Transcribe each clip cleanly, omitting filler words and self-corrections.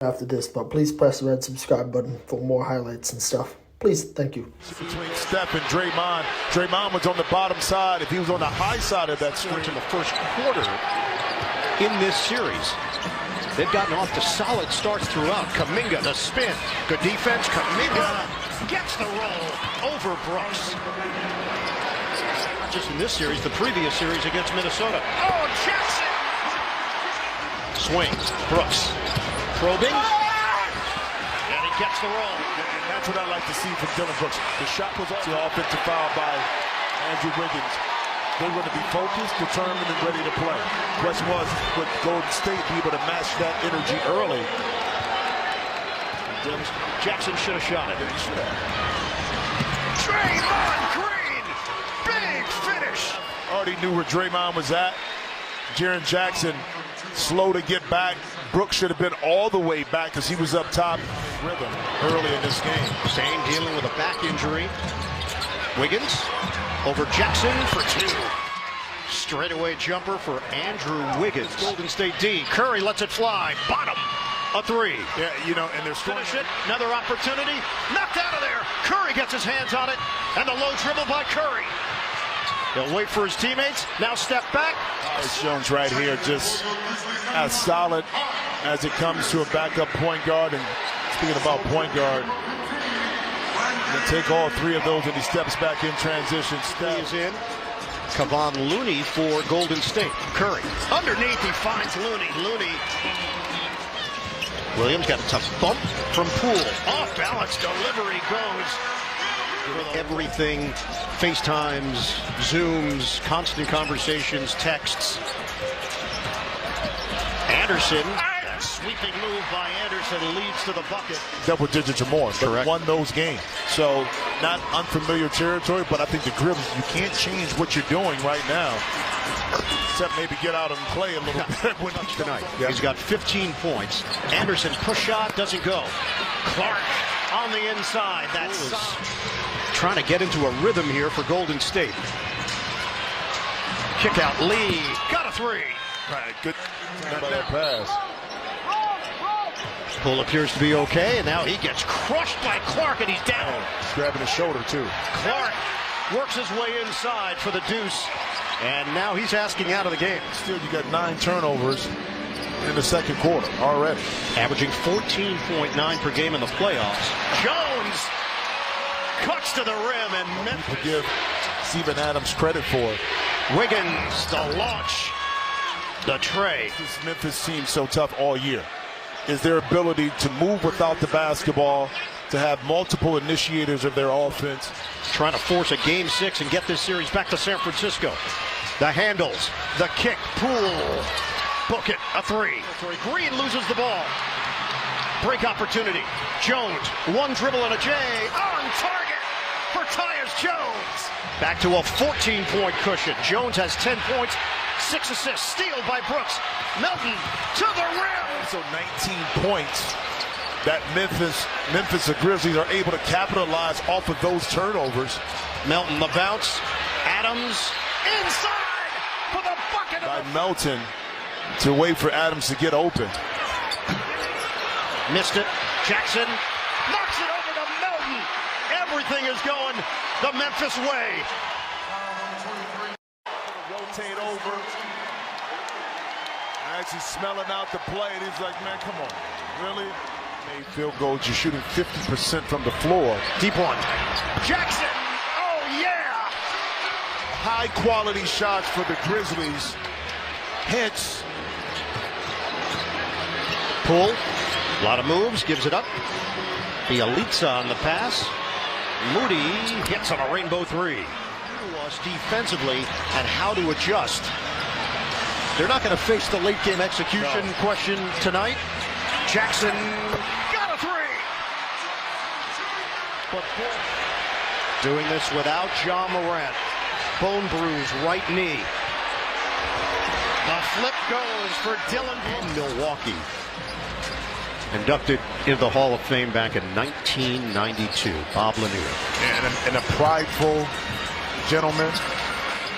after this, but please press the red subscribe button for more highlights and stuff. Please, thank you. Between Steph and Draymond. Draymond was on the bottom side. If he was on the high side of that stretch in the first quarter in this series. They've gotten off to solid starts throughout. Kuminga, the spin. Good defense. Kuminga gets the roll over Brooks. Not just in this series, the previous series against Minnesota. Oh, Jackson! Swings. Brooks. Probing. And he gets the roll. And that's what I like to see from Dillon Brooks. The shot was off the offensive foul by Andrew Wiggins. They're going to be focused, determined, and ready to play. Question was, would Golden State be able to match that energy early? Jackson should have shot it. Draymond Green! Big finish! Already knew where Draymond was at. Jaren Jackson slow to get back. Brooks should have been all the way back because he was up top rhythm early in this game. Sane dealing with a back injury. Wiggins over Jackson for two. Straightaway jumper for Andrew Wiggins. Golden State D. Curry lets it fly. Bottom. A three. Yeah, you know, and they're finish it. Another opportunity. Knocked out of there. Curry gets his hands on it. And the low dribble by Curry. He'll wait for his teammates. Now step back. Tyus Jones right here, just as solid as it comes to a backup point guard. And speaking about point guard, and take all three of those and he steps back in transition. He's in. Kevon Looney for Golden State. Curry. Underneath, he finds Looney. Williams got a tough bump from Poole. Off balance delivery goes. Everything, FaceTimes, Zooms, constant conversations, texts. Anderson. Sweeping move by Anderson leads to the bucket. Double digits or more. Correct. Won those games. So not unfamiliar territory, but I think the Grizzlies, you can't change what you're doing right now. Except maybe get out and play a little bit tonight. Yeah. He's got 15 points. Anderson push shot doesn't go. Clark on the inside. That's trying to get into a rhythm here for Golden State. Kick out Lee. Got a three. Right, good pass. Poole appears to be okay, and now he gets crushed by Clark, and he's down. He's grabbing his shoulder, too. Clark works his way inside for the deuce, and now he's asking out of the game. Still, you got 9 turnovers in the second quarter already. Averaging 14.9 per game in the playoffs. Jones cuts to the rim, and Memphis. People give Steven Adams credit for it. Wiggins, the launch, the tray. This Memphis team so tough all year is their ability to move without the basketball, to have multiple initiators of their offense. Trying to force a game 6 and get this series back to San Francisco. The handles, the kick, Poole, book it, a three. Green loses the ball. Break opportunity. Jones, one dribble and a J, on target for Tyus Jones. Back to a 14-point cushion. Jones has 10 points, 6 assists, steal by Brooks. Melton to the rim. So 19 points that Memphis the Grizzlies are able to capitalize off of those turnovers. Melton the bounce. Adams inside for the bucket. By Melton to wait for Adams to get open. Missed it. Jackson knocks it over to Melton. Everything is going the Memphis way. Rotate over. Actually smelling out the play, and he's like, man, come on. Really? Made field goals. You're shooting 50% from the floor. Deep one. Jackson! Oh, yeah! High quality shots for the Grizzlies. Hence. Poole. A lot of moves. Gives it up. Bielitsa on the pass. Moody hits on a rainbow three. Was defensively and how to adjust. They're not going to face the late game execution question tonight. Jackson got a three. But doing this without Ja Morant. Bone bruise, right knee. The flip goes for Dillon in Milwaukee. Inducted into the Hall of Fame back in 1992. Bob Lanier. And a prideful gentleman.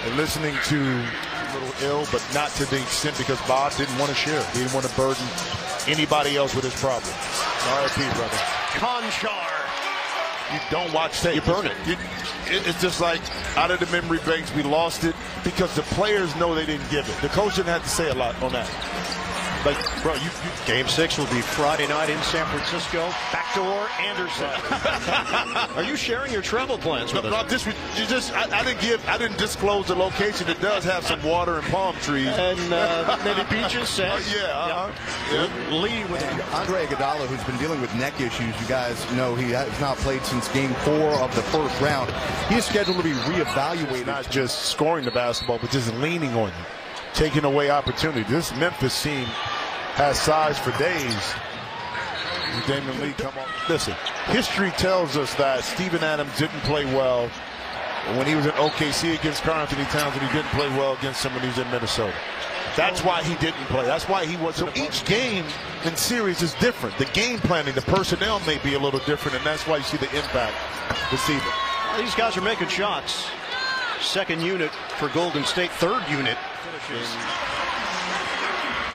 And listening to a little ill, but not to the extent because Bob didn't want to share. He didn't want to burden anybody else with his problem. R.I.P. brother. Conchar. You don't watch tape. You burn it. It's just like out of the memory banks, we lost it because the players know they didn't give it. The coach didn't have to say a lot on that. Like, bro, Game 6 will be Friday night in San Francisco. Backdoor Anderson. Are you sharing your travel plans with us? I didn't disclose the location. It does have some water and palm trees. And maybe beaches, sands. Lee with Andre Iguodala, who's been dealing with neck issues. You guys know he has not played since game 4 of the first round. He is scheduled to be reevaluated. Not just scoring the basketball, but just leaning on you, taking away opportunity. This Memphis team has size for days. Damian Lee, come on. Listen, history tells us that Steven Adams didn't play well when he was in OKC against Karl Anthony Towns, and he didn't play well against someone who's in Minnesota. That's why he didn't play. That's why he wasn't. So each game and series is different. The game planning, the personnel may be a little different, and that's why you see the impact this evening. Well, these guys are making shots. Second unit for Golden State. Third unit finishes